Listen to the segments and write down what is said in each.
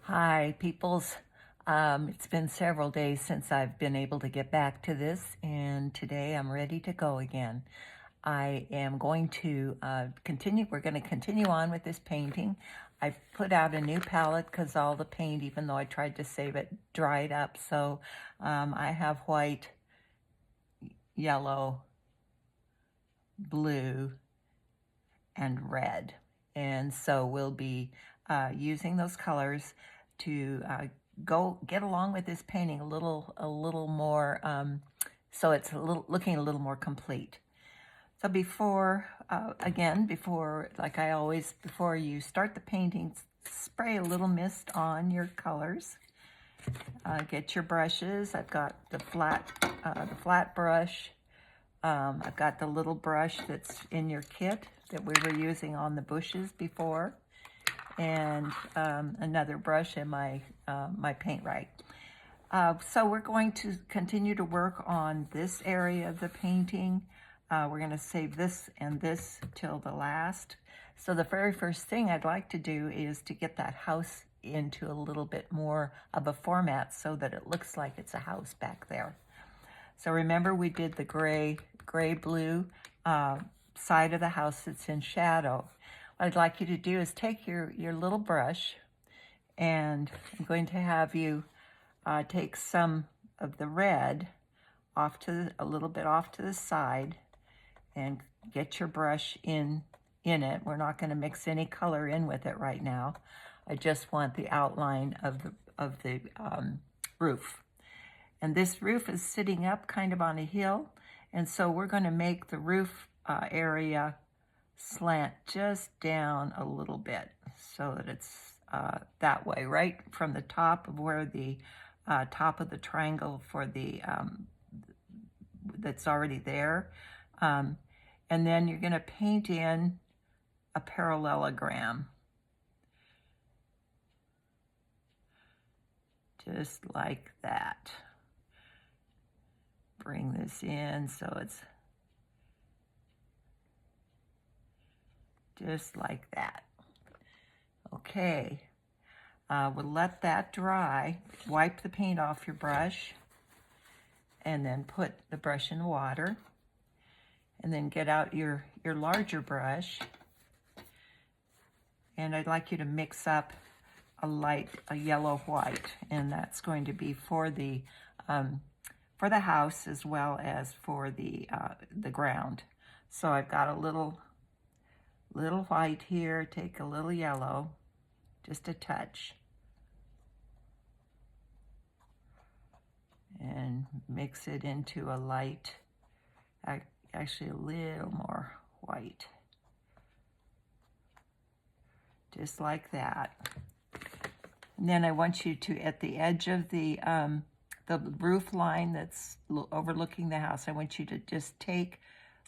Hi, peoples. It's been several days since I've been able to get back to this, and today I'm ready to go again. I am going to continue. We're going to continue on with this painting. I've put out a new palette because all the paint, even though I tried to save it, dried up. So I have white, yellow, blue, and red. And so we'll be using those colors to go get along with this painting a little more, so it's looking a little more complete. So before, like I always, before you start the painting, spray a little mist on your colors. Get your brushes. I've got the flat brush. I've got the little brush that's in your kit that we were using on the bushes before, and another brush in my paint right. So we're going to continue to work on this area of the painting. We're going to save this and this till the last. So the very first thing I'd like to do is to get that house into a little bit more of a format so that it looks like it's a house back there. So remember, we did the gray-blue side of the house that's in shadow. What I'd like you to do is take your little brush, and I'm going to have you take some of the red a little bit off to the side, and get your brush in it. We're not going to mix any color in with it right now. I just want the outline of the roof. And this roof is sitting up kind of on a hill, and so we're going to make the roof area slant just down a little bit so that it's that way, right from the top of where the top of the triangle for the that's already there. And then you're going to paint in a parallelogram, just like that. Bring this in so it's just like that. Okay, we'll let that dry. Wipe the paint off your brush, and then put the brush in water, and then get out your larger brush, and I'd like you to mix up a yellow-white, and that's going to be for the house as well as for the ground. So I've got a little white here, take a little yellow, just a touch, and mix it into a light, actually a little more white, just like that. And then I want you to, at the edge of the roof line that's overlooking the house, I want you to just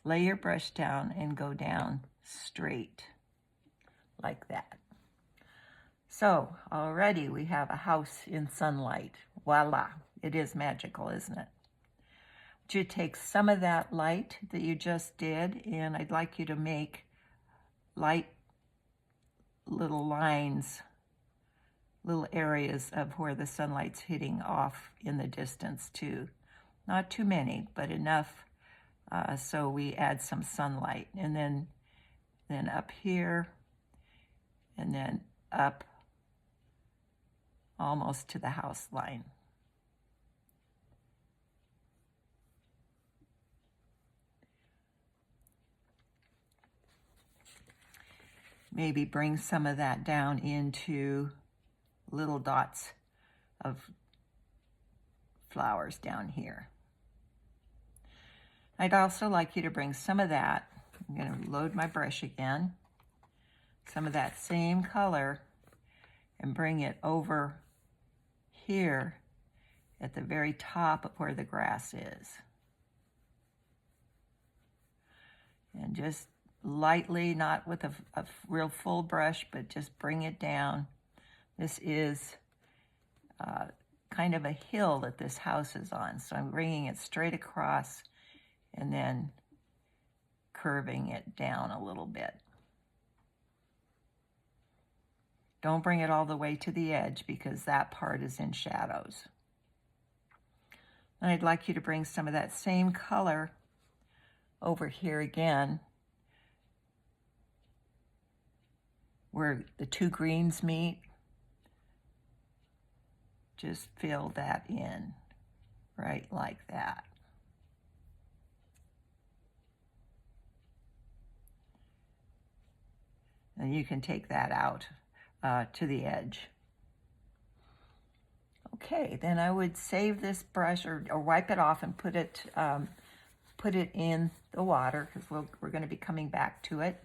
lay your brush down and go down straight like that. So already we have a house in sunlight. Voila, it is magical, isn't it? But you take some of that light that you just did, and I'd like you to make light little lines, little areas of where the sunlight's hitting off in the distance too. Not too many, but enough so we add some sunlight. And then up here, and then up almost to the house line. Maybe bring some of that down into little dots of flowers down here. I'd also like you to bring some of that, I'm going to load my brush again, some of that same color, and bring it over here at the very top of where the grass is. And just lightly, not with a real full brush, but just bring it down. This is kind of a hill that this house is on, so I'm bringing it straight across and then curving it down a little bit. Don't bring it all the way to the edge because that part is in shadows. And I'd like you to bring some of that same color over here again, where the two greens meet. Just fill that in, right like that. And you can take that out to the edge. Okay, then I would save this brush or wipe it off and put it in the water because we're going to be coming back to it.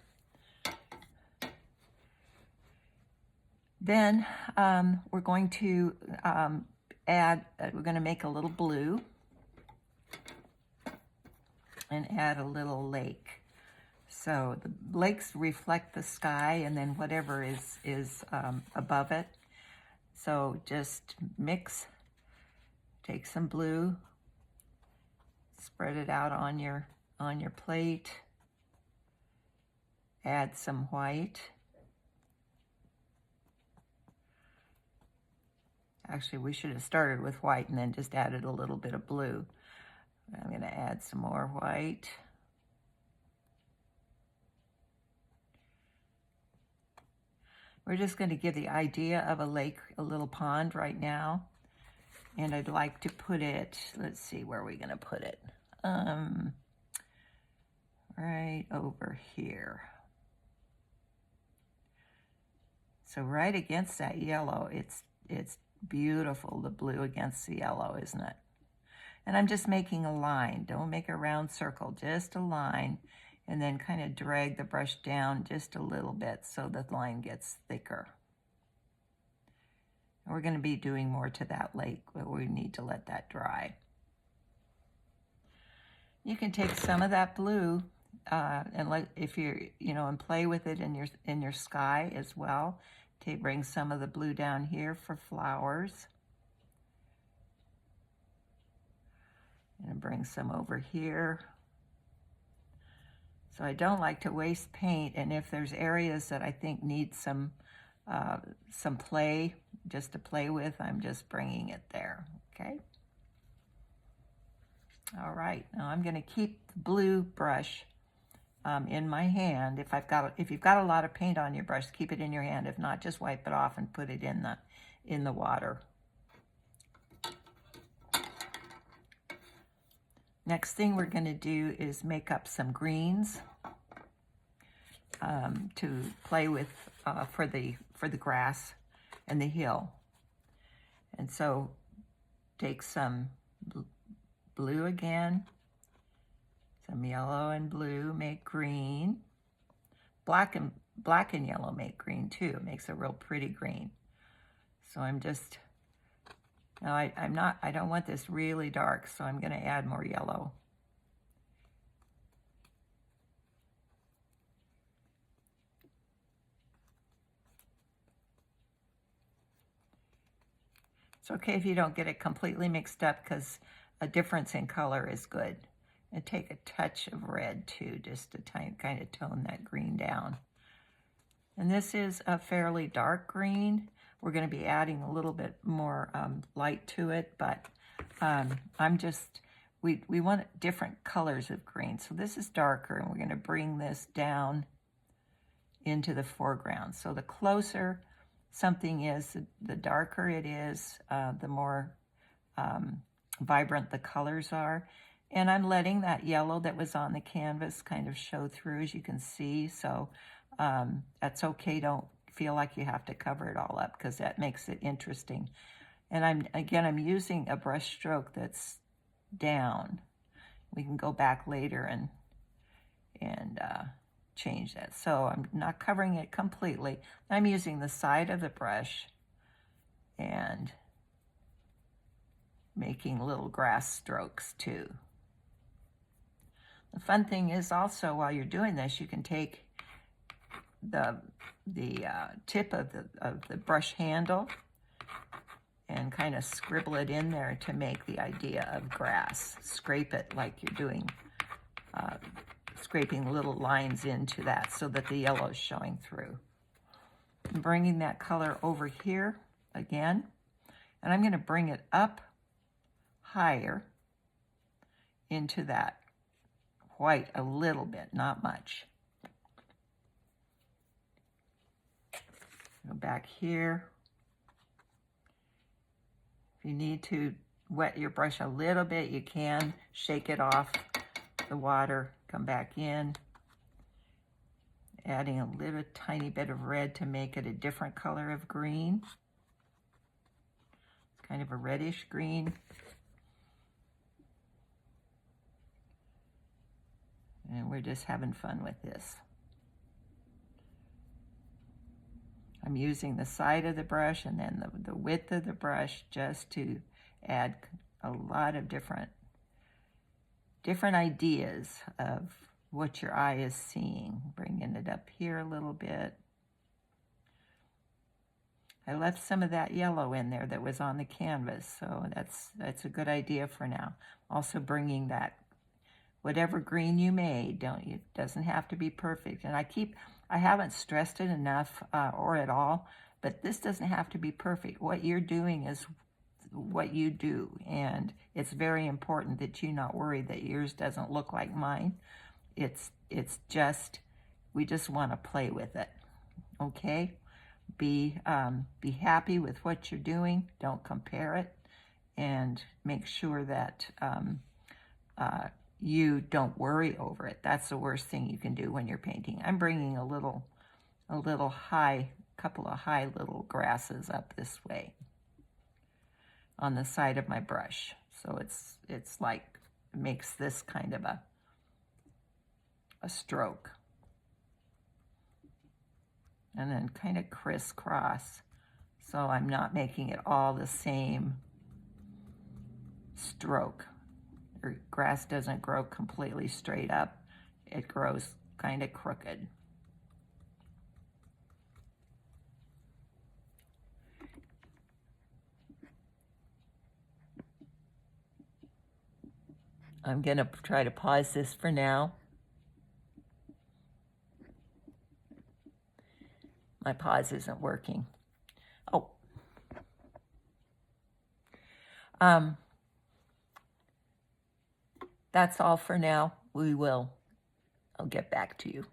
Then we're going to we're going to make a little blue and add a little lake. So the lakes reflect the sky and then whatever is above it. So just mix, take some blue, spread it out on your plate, add some white. Actually, we should have started with white and then just added a little bit of blue. I'm going to add some more white. We're just going to give the idea of a lake, a little pond right now. And I'd like to put it, let's see, where are we going to put it? Right over here. So right against that yellow, it's beautiful, the blue against the yellow, isn't it? And I'm just making a line. Don't make a round circle, just a line. And then kind of drag the brush down just a little bit so the line gets thicker. And we're going to be doing more to that lake, but we need to let that dry. You can take some of that blue and if you're, and play with it in your sky as well. Bring some of the blue down here for flowers. And bring some over here. So I don't like to waste paint, and if there's areas that I think need some play, just to play with, I'm just bringing it there, okay? All right, now I'm gonna keep the blue brush in my hand. If you've got a lot of paint on your brush, keep it in your hand. If not, just wipe it off and put it in the water. Next thing we're going to do is make up some greens to play with for the grass and the hill. And so take some blue again, some yellow and blue make green. Black and yellow make green too. It makes a real pretty green. So I'm just now I don't want this really dark, so I'm going to add more yellow. It's okay if you don't get it completely mixed up because a difference in color is good. And take a touch of red too, just to kind of tone that green down. And this is a fairly dark green. We're going to be adding a little bit more light to it, but we want different colors of green. So this is darker, and we're going to bring this down into the foreground. So the closer something is, the darker it is, the more vibrant the colors are. And I'm letting that yellow that was on the canvas kind of show through, as you can see. So that's okay. Don't feel like you have to cover it all up because that makes it interesting. And I'm using a brush stroke that's down. We can go back later and change that. So I'm not covering it completely. I'm using the side of the brush and making little grass strokes too. The fun thing is also, while you're doing this, you can take the tip of the brush handle and kind of scribble it in there to make the idea of grass. Scrape it like you're doing, scraping little lines into that so that the yellow is showing through. I'm bringing that color over here again, and I'm going to bring it up higher into that white a little bit, not much. Go back here. If you need to wet your brush a little bit, you can. Shake it off the water, come back in, adding a little tiny bit of red to make it a different color of green. Kind of a reddish green. And we're just having fun with this. I'm using the side of the brush and then the width of the brush just to add a lot of different ideas of what your eye is seeing. Bringing it up here a little bit. I left some of that yellow in there that was on the canvas, so that's a good idea for now. Also bringing that, whatever green you made, it doesn't have to be perfect. And I haven't stressed it enough or at all, but this doesn't have to be perfect. What you're doing is what you do, and it's very important that you not worry that yours doesn't look like mine. It's just, we just want to play with it, okay? Be happy with what you're doing. Don't compare it, and make sure that you don't worry over it. That's the worst thing you can do when you're painting. I'm bringing a couple of high little grasses up this way on the side of my brush. So it's like, it makes this kind of a stroke. And then kind of crisscross. So I'm not making it all the same stroke. Your grass doesn't grow completely straight up. It grows kind of crooked. I'm going to try to pause this for now. My pause isn't working. Oh. That's all for now. I'll get back to you.